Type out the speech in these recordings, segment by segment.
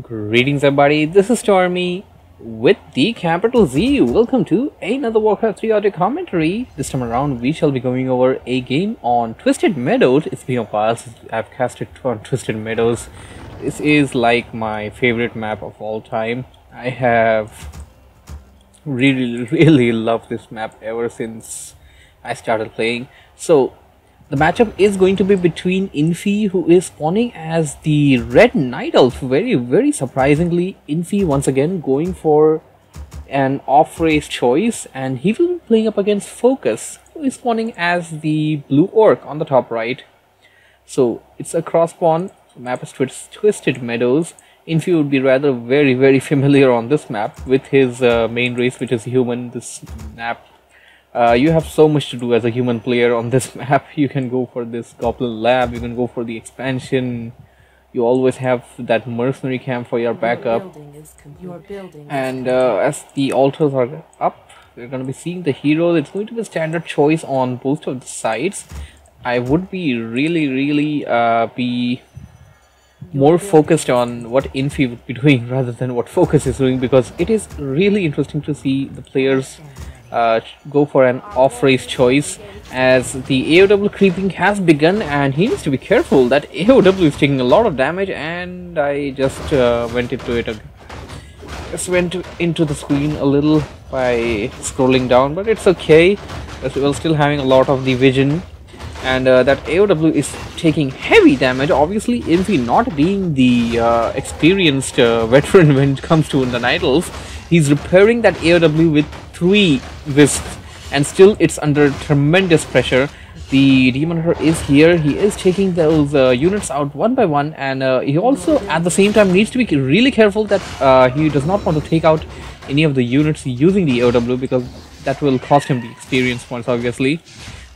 Greetings everybody, this is Stormy with the capital Z. Welcome to another Warcraft 3 audio commentary. This time around we shall be going over a game on Twisted Meadows. It's been a while since I've casted on Twisted Meadows. This is like my favorite map of all time. I have really loved this map ever since I started playing. So the matchup is going to be between Infi, who is spawning as the Red Night Elf. Very surprisingly, Infi once again going for an off-race choice, and he will be playing up against Focus, who is spawning as the Blue Orc on the top right. So it's a cross spawn. The map is Twisted Meadows. Infi would be rather very familiar on this map with his main race, which is human. This map, you have so much to do as a human player on this map. You can go for this Goblin Lab, you can go for the expansion, you always have that mercenary camp for your backup. And as the altars are up, we're going to be seeing the heroes. It's going to be a standard choice on both of the sides. I would be really be more focused on what Infi would be doing rather than what Focus is doing, because it is really interesting to see the players go for an off-race choice, as the AOW creeping has begun and he needs to be careful. That AOW is taking a lot of damage, and I just went into it again. Just went into the screen a little by scrolling down, but it's okay. We're still having a lot of the vision, and that AOW is taking heavy damage. Obviously, Infi not being the experienced veteran when it comes to the Night Elves, he's repairing that AOW with 3 wisps, and still it's under tremendous pressure. The Demon Hunter is here. He is taking those units out one by one, and he also at the same time needs to be really careful that he does not want to take out any of the units using the AOW, because that will cost him the experience points, obviously.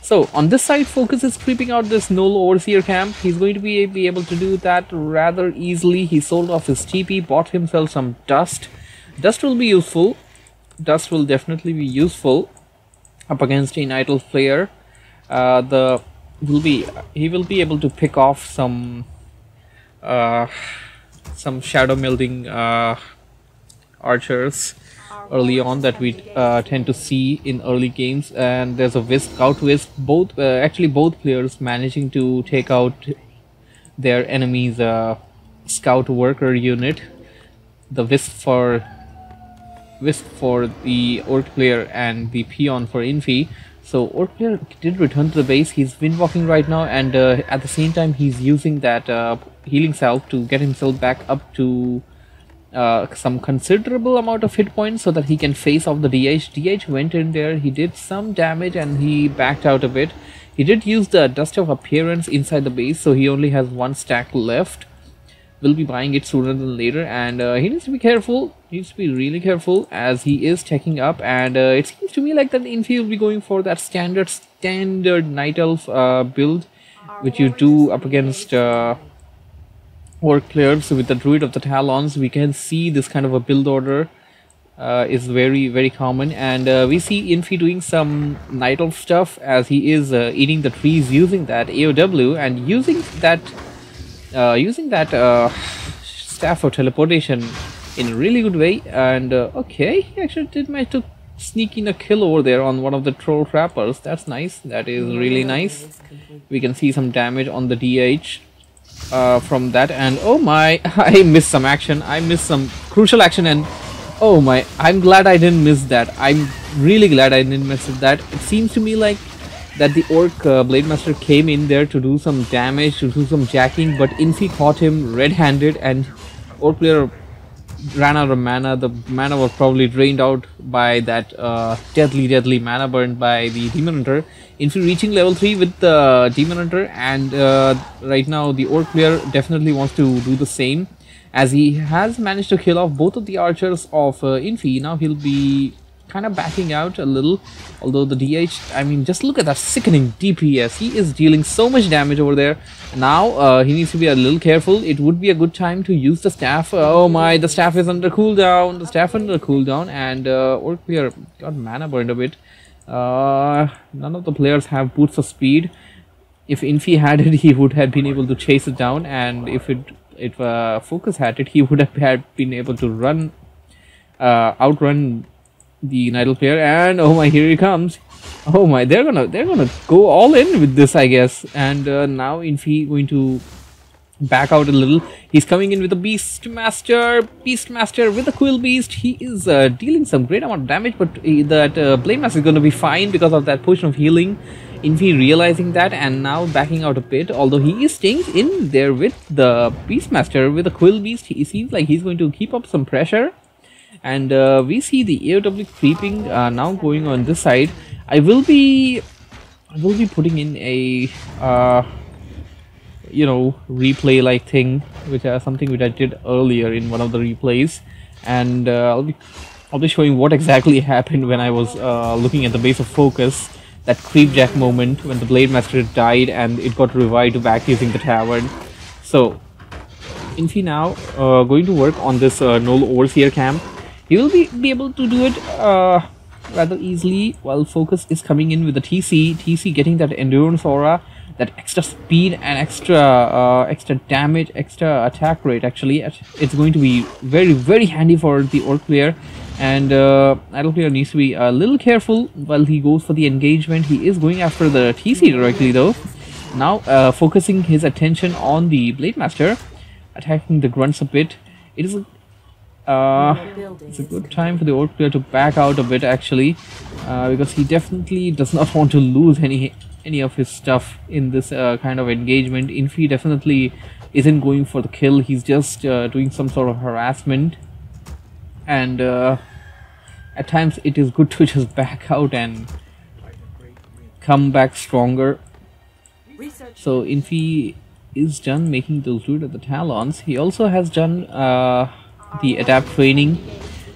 So on this side, Focus is creeping out this Null Overseer camp. He's going to be able to do that rather easily. He sold off his TP, bought himself some dust. Dust will be useful. Dust will definitely be useful up against a Night Elf player. He will be able to pick off some shadow melding archers early on that we tend to see in early games, and there's a wisp, scout wisp. Actually both players managing to take out their enemy's scout worker unit. The wisp for the Orc player and the peon for Infi. So Orc player did return to the base. He's windwalking right now, and at the same time he's using that healing salve to get himself back up to some considerable amount of hit points so that he can face off the DH. DH went in there, he did some damage and he backed out a bit. He did use the Dust of Appearance inside the base, so he only has 1 stack left. Will be buying it sooner than later, and he needs to be careful. He needs to be really careful as he is taking up, and it seems to me like that Infi will be going for that standard Night Elf build, which you do up against Orc players. So with the Druid of the Talons, we can see this kind of a build order is very common, and we see Infi doing some Night Elf stuff as he is eating the trees using that AOW and using that staff of teleportation in a really good way. And okay, he actually did manage to sneak in a kill over there on one of the troll trappers. That's nice. That is really nice. We can see some damage on the DH from that, and oh my, I missed some action. I missed some crucial action, and oh my, I'm glad I didn't miss that. I'm really glad I didn't miss that. It seems to me like that the Orc Blade Master came in there to do some damage, to do some jacking, but Infi caught him red-handed, and Orc player ran out of mana. The mana was probably drained out by that deadly mana burned by the Demon Hunter. Infi reaching level 3 with the Demon Hunter, and right now the Orc player definitely wants to do the same, as he has managed to kill off both of the archers of Infi. Now he'll be kind of backing out a little, although the DH, I mean, just look at that sickening DPS. He is dealing so much damage over there. Now he needs to be a little careful. It would be a good time to use the staff. Oh my, the staff is under cooldown. And Orc player got mana burned a bit. None of the players have boots of speed. If Infi had it, he would have been able to chase it down, and if if Focus had it, he would have been able to outrun the Nidal player. And oh my, here he comes. Oh my, they're gonna go all in with this, I guess. And now Infi going to back out a little. He's coming in with a Beastmaster with a Quill Beast. He is dealing some great amount of damage, but that Blade Master is going to be fine because of that potion of healing. Infi realizing that and now backing out a bit, although he is staying in there with the Beastmaster with a Quill Beast. He seems like he's going to keep up some pressure. And we see the AOW creeping now going on this side. I will be putting in a replay like thing, which something which I did earlier in one of the replays, and I'll be showing what exactly happened when I was looking at the base of Focus, that creepjack moment when the Blade Master died and it got revived back using the tavern. So Infi now going to work on this Null Overseer camp. He will be able to do it rather easily while Focus is coming in with the TC getting that endurance aura, that extra speed and extra damage, extra attack rate. Actually, it's going to be very, very handy for the Orc player. And Idle player needs to be a little careful while he goes for the engagement. He is going after the TC directly though. Now focusing his attention on the Blade Master, attacking the grunts a bit. It's a good time for the Orc player to back out a bit actually, because he definitely does not want to lose any of his stuff in this kind of engagement. Infi definitely isn't going for the kill. He's just doing some sort of harassment, and at times it is good to just back out and come back stronger. So Infi is done making those root of the Talons. He also has done the adapt training.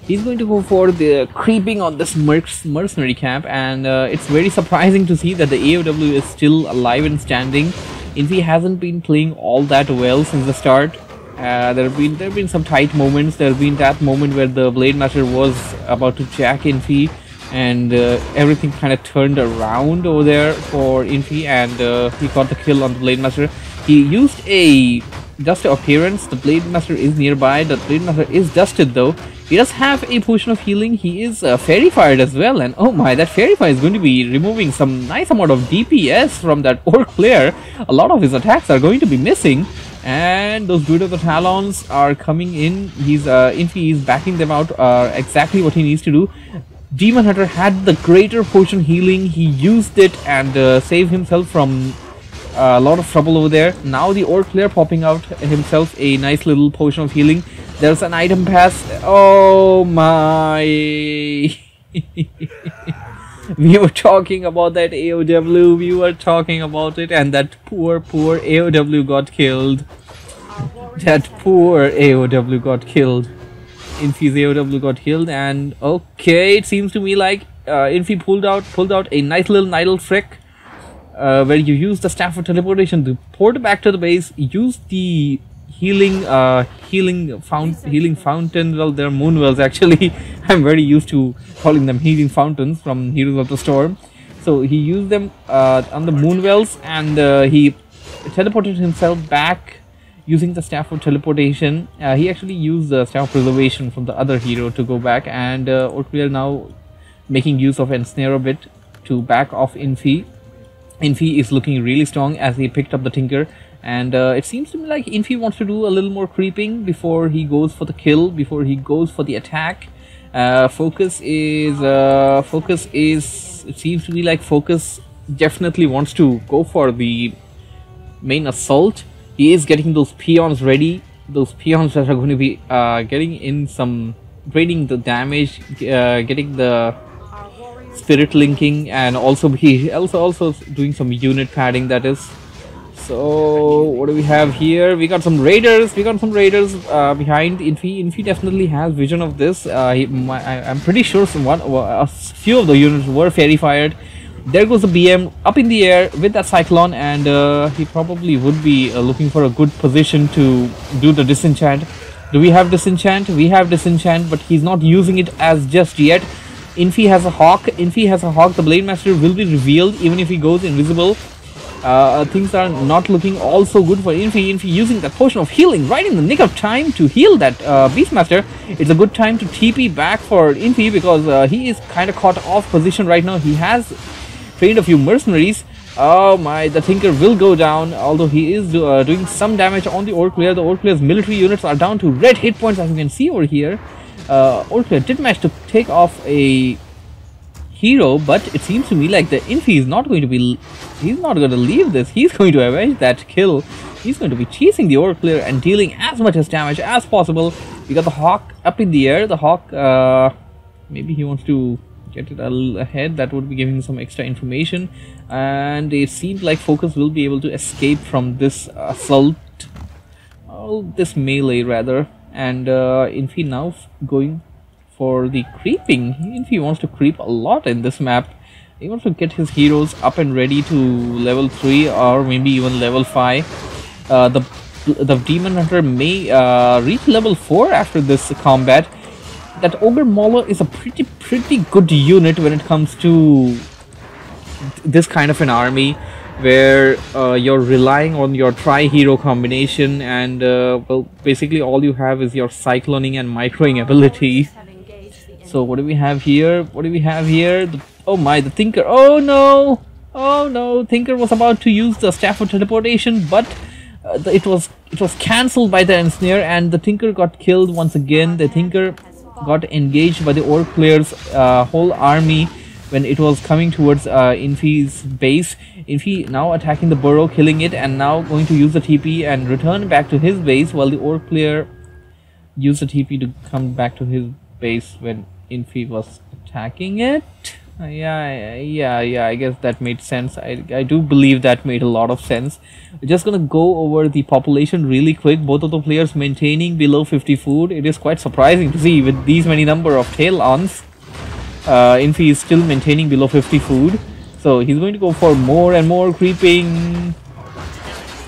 He's going to go for the creeping on this mercenary camp, and it's very surprising to see that the AOW is still alive and standing. Infi hasn't been playing all that well since the start. There have been some tight moments. There have been that moment where the Blade Master was about to jack Infi, and everything kind of turned around over there for Infi, and he got the kill on the Blade Master. He used a Dust Appearance. The Blade Master is nearby. The Blade Master is dusted though. He does have a potion of healing. He is fairy fired as well, and oh my, that fairy fire is going to be removing some nice amount of DPS from that Orc player. A lot of his attacks are going to be missing, and those Druid of the Talons are coming in. Infi is backing them out, exactly what he needs to do. Demon Hunter had the greater potion healing. He used it and saved himself from a lot of trouble over there. Now the Orc player popping out himself a nice little potion of healing. There's an item pass. Oh my. We were talking about that AOW. We were talking about it, and that poor AOW got killed. That poor AOW got killed. Infi's AOW got killed, and okay, it seems to me like Infi pulled out a nice little Nidal trick, where you use the Staff of Teleportation to port back to the base, use the healing fountain. Well, they're moon wells actually. I'm very used to calling them healing fountains from Heroes of the Storm. So he used them on the moon wells, and he teleported himself back using the Staff of Teleportation. He actually used the Staff of Preservation from the other hero to go back, and Ortreal now making use of Ensnare a bit to back off Infi. Infi is looking really strong as he picked up the Tinker, and it seems to me like Infi wants to do a little more creeping before he goes for the kill, before he goes for the attack. Focus is, it seems to me like Focus definitely wants to go for the main assault. He is getting those peons ready, those peons that are going to be getting in some, draining the damage, getting the spirit linking, and also he also doing some unit padding, that is. So what do we have here? We got some raiders. Behind Infi. Infi definitely has vision of this. I'm pretty sure a few of the units were fairy fired. There goes the BM up in the air with that Cyclone, and he probably would be looking for a good position to do the disenchant. Do we have disenchant? We have disenchant, but he's not using it as just yet. Infi has a hawk. The Blade Master will be revealed even if he goes invisible. things are not looking all so good for Infi. Infi using that potion of healing right in the nick of time to heal that Beastmaster. It's a good time to TP back for Infi because he is kind of caught off position right now. He has trained a few mercenaries. Oh my, the Tinker will go down, although he is doing some damage on the Orc player. The Orc player's military units are down to red hit points, as you can see over here. Orc player did manage to take off a hero, but it seems to me like the Infi is not going to be, he's not going to leave this. He's going to avenge that kill. He's going to be chasing the Orc player and dealing as much as damage as possible. We got the Hawk up in the air. The Hawk, maybe he wants to get it a little ahead. That would be giving some extra information, and it seems like Focus will be able to escape from this assault, this melee rather. And Infi now going for the creeping. Infi wants to creep a lot in this map. He wants to get his heroes up and ready to level 3 or maybe even level 5. The Demon Hunter may reach level 4 after this combat. That Ogre Mauler is a pretty good unit when it comes to this kind of an army, where you're relying on your tri-hero combination, and well, basically all you have is your cycloning and microing ability. So what do we have here? What do we have here? Oh my, the Tinker. Oh no! Oh no! Tinker was about to use the Staff of Teleportation, but it was cancelled by the Ensnare, and the Tinker got killed once again. The Tinker got engaged by the Orc player's whole army when it was coming towards Infi's base. Infi now attacking the burrow, killing it, and now going to use the TP and return back to his base, while the Orc player used the TP to come back to his base when Infi was attacking it. Yeah, I guess that made sense. I do believe that made a lot of sense. We're just gonna go over the population really quick. Both of the players maintaining below 50 food. It is quite surprising to see with these many number of tail-ons. Infi is still maintaining below 50 food. So he's going to go for more and more creeping.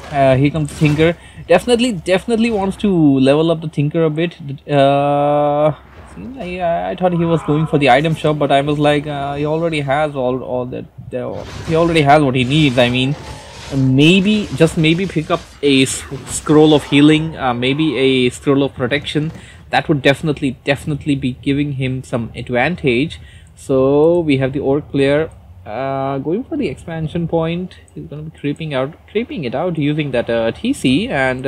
Here comes the Tinker. Definitely wants to level up the Tinker a bit. I thought he was going for the item shop, but I was like, he already has all that. He already has what he needs. I mean, maybe, just maybe pick up a scroll of healing, maybe a scroll of protection. That would definitely be giving him some advantage. So we have the Orc player going for the expansion point. He's going to be creeping it out using that TC, and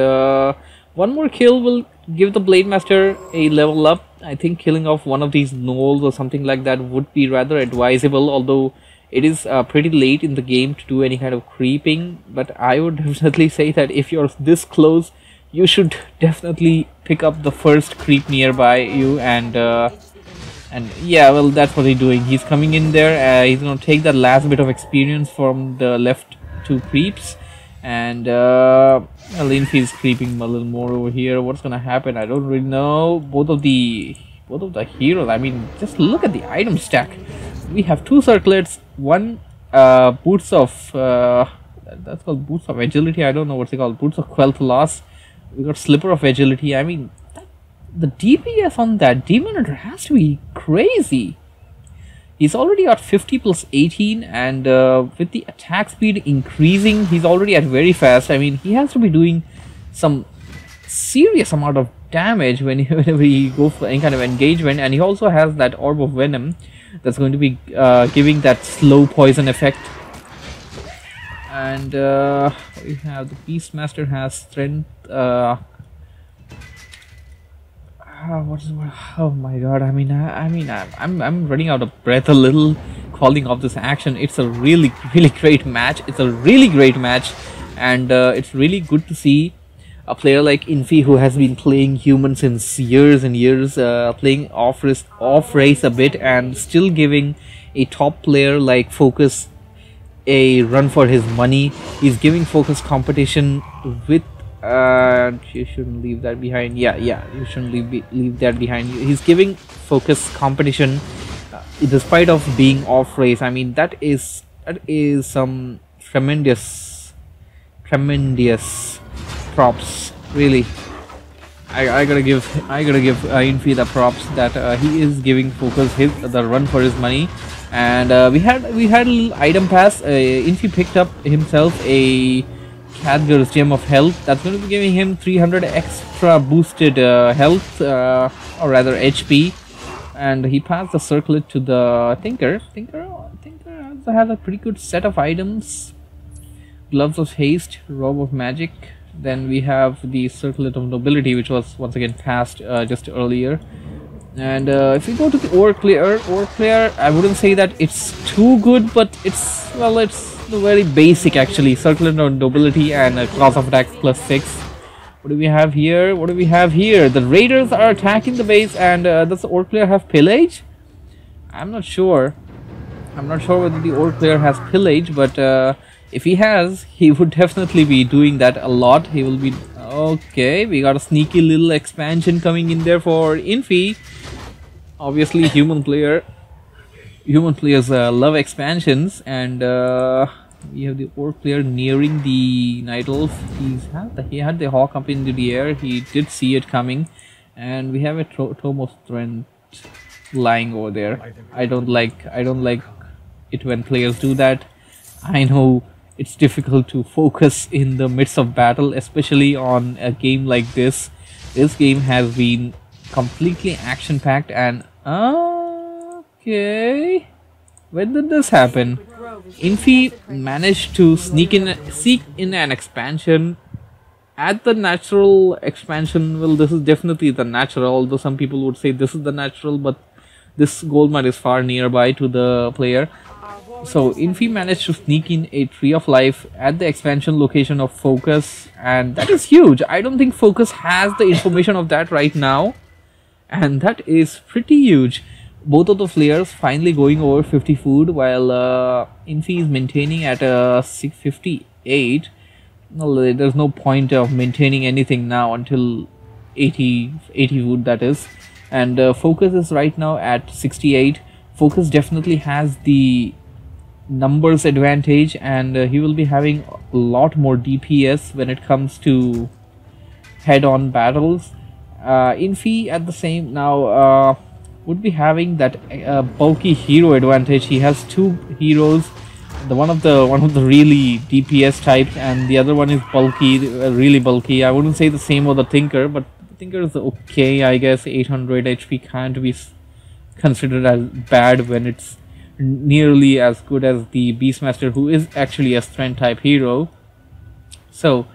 one more kill will give the Blade Master a level up. I think killing off one of these gnolls or something like that would be rather advisable, although it is pretty late in the game to do any kind of creeping. But I would definitely say that if you're this close, you should definitely pick up the first creep nearby you, and yeah, well, that's what he's doing. He's coming in there. He's gonna take that last bit of experience from the left two creeps, and Infi is creeping a little more over here. What's gonna happen? I don't really know. Both of the heroes. I mean, just look at the item stack. We have two circlets, one boots of that's called boots of agility. I don't know what's it called. Boots of Quel'The Loss. We got slipper of agility. I mean, the DPS on that Demon Hunter has to be crazy. He's already got 50 plus 18, and with the attack speed increasing, he's already at very fast. I mean, he has to be doing some serious amount of damage whenever he goes for any kind of engagement. And he also has that Orb of Venom that's going to be giving that slow poison effect. And we have the Beastmaster has strength. Oh my god! I mean, I'm running out of breath a little, calling off this action. It's a really great match. It's a really great match, and it's really good to see a player like Infi, who has been playing human since years and years, playing off race a bit, and still giving a top player like Focus a run for his money. He's giving Focus competition with. You shouldn't leave that behind. Yeah, you shouldn't leave that behind. He's giving Focus competition despite of being off race. I mean, that is some tremendous props, really. I gotta give Infi the props that he is giving Focus the run for his money, and we had a little item pass. Infi picked up himself a Khadgar's Gem of Health. That's going to be giving him 300 extra boosted health, or rather HP, and he passed the circlet to the Tinker. Tinker also has a pretty good set of items. Gloves of Haste, Robe of Magic. Then we have the Circlet of Nobility, which was once again passed just earlier. And if we go to the Ore Clear, I wouldn't say that it's too good, but it's very basic actually. Circlet of Nobility and Class of Attack +6. What do we have here? The Raiders are attacking the base, and does the Ore Clear have Pillage? I'm not sure. Whether the Ore Clear has Pillage, but if he has, he would definitely be doing that a lot. He will be... Okay, we got a sneaky little expansion coming in there for Infi. Obviously, human players love expansions, and we have the Ore Player nearing the Night Elf. He had the Hawk up into the air. He did see it coming, and we have a Tome of Strength lying over there. I don't like it when players do that. I know it's difficult to focus in the midst of battle, especially on a game like this. This game has been completely action-packed, and okay, when did this happen? Infi managed to seek in an expansion at the natural expansion. Well, this is definitely the natural, although some people would say this is the natural, but this gold mine is far nearby to the player. So Infi managed to sneak in a Tree of Life at the expansion location of Focus, and that is huge. I don't think Focus has the information of that right now, and that is pretty huge. Both of the players finally going over 50 food, while Infi is maintaining at 658. Well, there's no point of maintaining anything now until 80 food, that is. And Focus is right now at 68. Focus definitely has the numbers advantage, and he will be having a lot more DPS when it comes to head-on battles. Infi at the same now would be having that bulky hero advantage. He has two heroes, one of the really DPS types, and the other one is bulky, really bulky. I wouldn't say the same for the Tinker, but the Tinker is okay, I guess. 800 HP can't be considered as bad when it's nearly as good as the Beastmaster, who is actually a strength type hero. So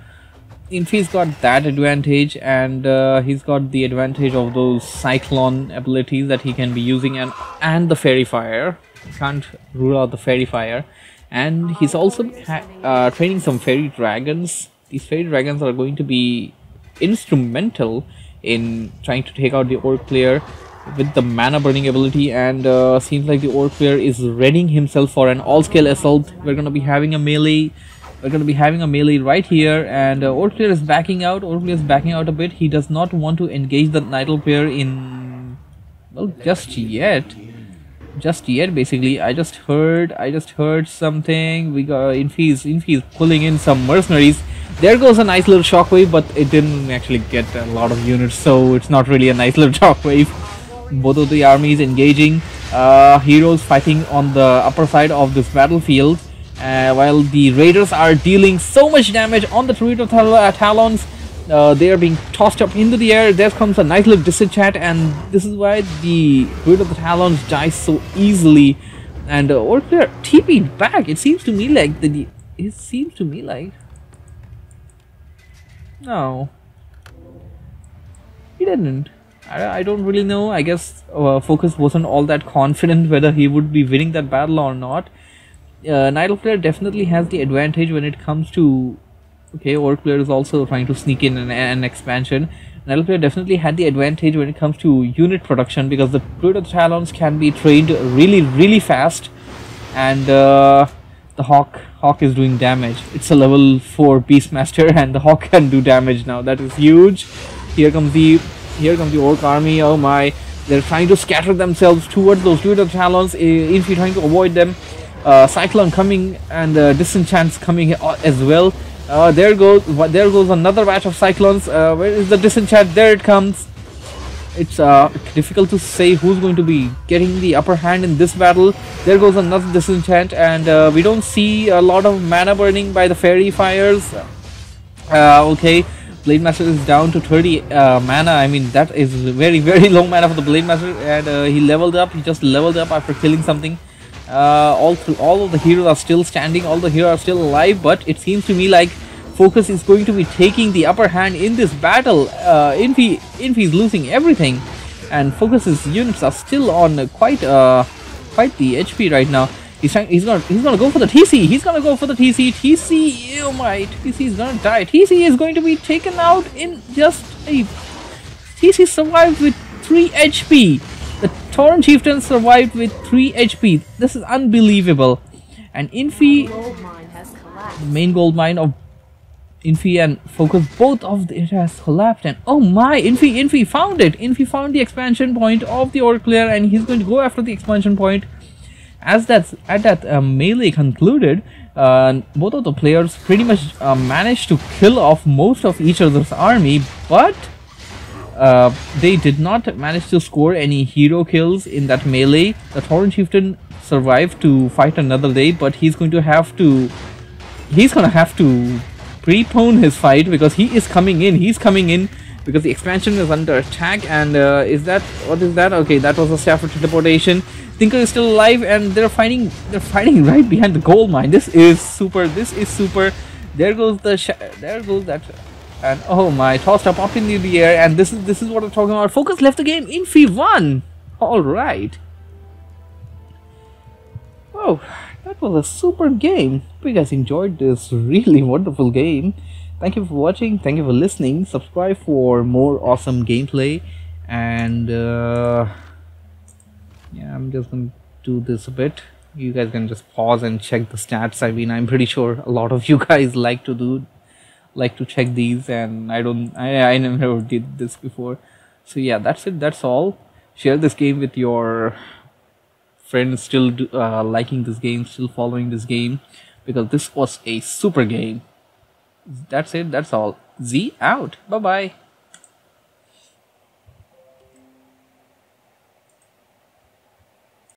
Infi's got that advantage, and he's got the advantage of those Cyclone abilities that he can be using, and the Fairy Fire. Can't rule out the Fairy Fire. And he's also training some Fairy Dragons. These Fairy Dragons are going to be instrumental in trying to take out the Ore Player with the mana burning ability, and seems like the Ore Player is readying himself for an all-scale assault. We're going to be having a melee. Right here, and Ore Player is backing out. Ore Player is backing out a bit. He does not want to engage the Night Elf player in, well, just yet. Basically, I just heard something. We got Infi is pulling in some mercenaries. There goes a nice little shockwave, but it didn't actually get a lot of units, so it's not really a nice little shockwave. Both of the armies engaging, heroes fighting on the upper side of this battlefield, while the Raiders are dealing so much damage on the Druid of Talons. They are being tossed up into the air. There comes a nice little disenchant, and this is why the Druid of the Talons dies so easily. And Ore Player TP'd back. It seems to me like no, he didn't. I don't really know. I guess Focus wasn't all that confident whether he would be winning that battle or not. Night Elf Player definitely has the advantage when it comes to... Okay, Ore Player is also trying to sneak in an expansion. Night Elf Player definitely had the advantage when it comes to unit production, because the Druid of the Talons can be trained really fast, and the Hawk is doing damage. It's a level 4 Beastmaster, and the Hawk can do damage now. That is huge. Here comes the Orc army. Oh my, they're trying to scatter themselves towards those Druid of the Talons. Infi trying to avoid them. Cyclone coming, and Disenchant's coming as well. There goes another batch of cyclones. Where is the disenchant? There it comes. It's difficult to say who's going to be getting the upper hand in this battle. There goes another disenchant, and we don't see a lot of mana burning by the fairy fires. Okay, Blade Master is down to 30 mana. I mean, that is very low mana for the Blade Master, and he leveled up. He just leveled up after killing something. All of the heroes are still standing. All the heroes are still alive, but it seems to me like Focus is going to be taking the upper hand in this battle. Infi is losing everything, and Focus's units are still on quite the HP right now. He's gonna go for the TC. He's gonna go for the TC. TC, oh my! TC is gonna die. TC is going to be taken out in just a. TC survived with 3 HP. The Tauren Chieftain survived with 3 HP. This is unbelievable. And Infi, the main gold mine of Infi and Focus, both of it has collapsed. And oh my, Infi found it. Infi found the expansion point of the Oraclear, and he's going to go after the expansion point. As that melee concluded, both of the players pretty much managed to kill off most of each other's army, but they did not manage to score any hero kills in that melee. The Tauren Chieftain survived to fight another day, but he's gonna have to prepone his fight because he is coming in. He's coming in because the expansion is under attack. And what is that? Okay, that was a staff of teleportation. Tinker is still alive, and they're fighting right behind the gold mine. This is super. There goes that, and oh my, tossed up in the air. And this is what I'm talking about. Focus left the game. Infi won. All right. Oh, that was a super game. Hope you guys enjoyed this really wonderful game. Thank you for watching. Thank you for listening. Subscribe for more awesome gameplay. And yeah, I'm just gonna do this a bit. You guys can just pause and check the stats. I mean, I'm pretty sure a lot of you guys like to check these, and I never did this before. So yeah, that's it. That's all. Share this game with your friends still liking this game, still following this game, because this was a super game. That's it. That's all. Z out. Bye bye.